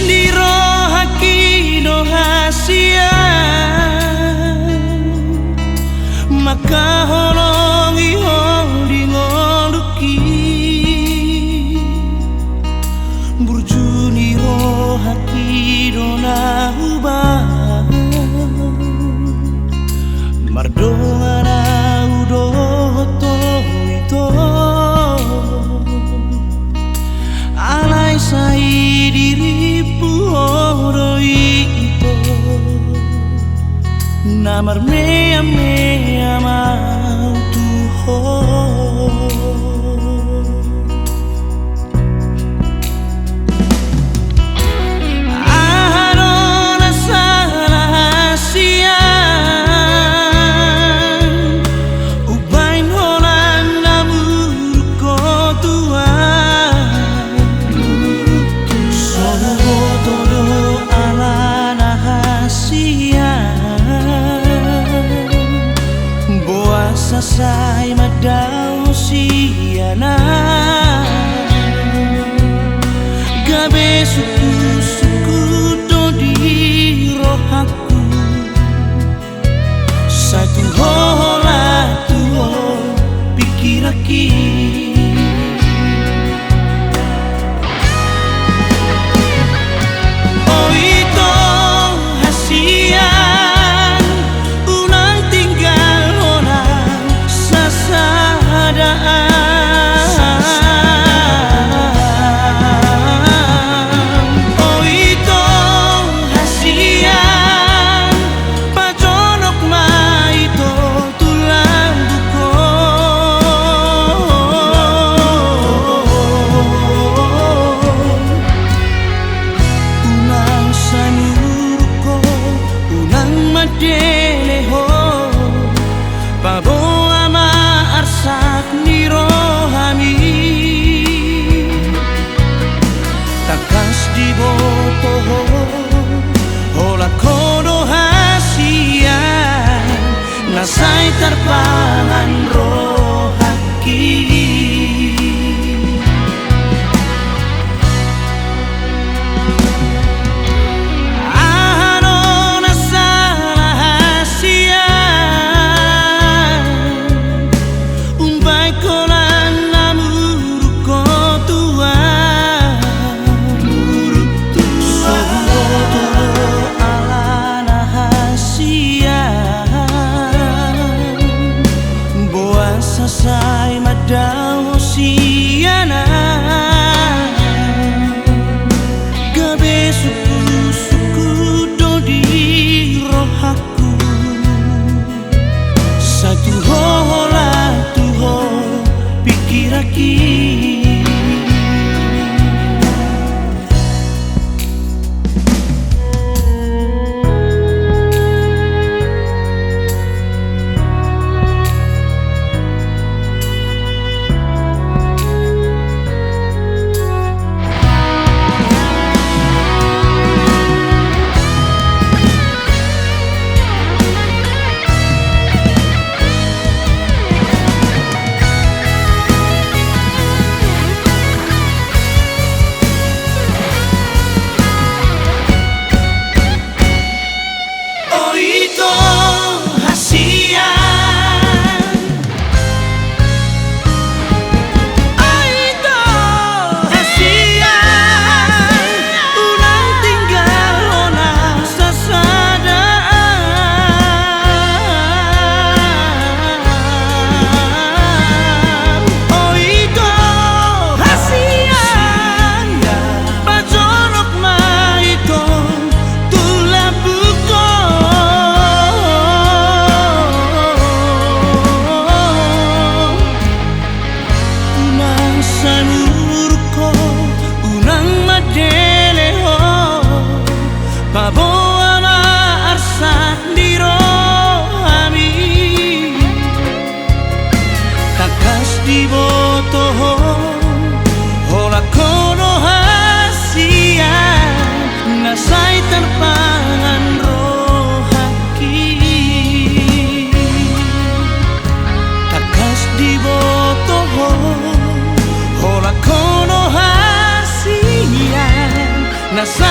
Liro hakino hasia makaholongi holi ngoluki burjuniro hakino na huba mardongana udoto ito alay sa idiripu oro ito namar mea mea mau tuho arona sarahasian ubain holan namur ko tuan solo todo alana hasian boa sasai madau siana gabe suku do di rohaku satu hola tuo pikiraki deleho paboa ma arsak ni rohami takas di boto hola kono hasia nasai terpalan rohaki sasai madau siana gabe suku do di rohaku satu hola tuho pikiraki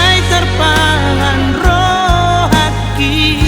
sampai terpahan roh hati.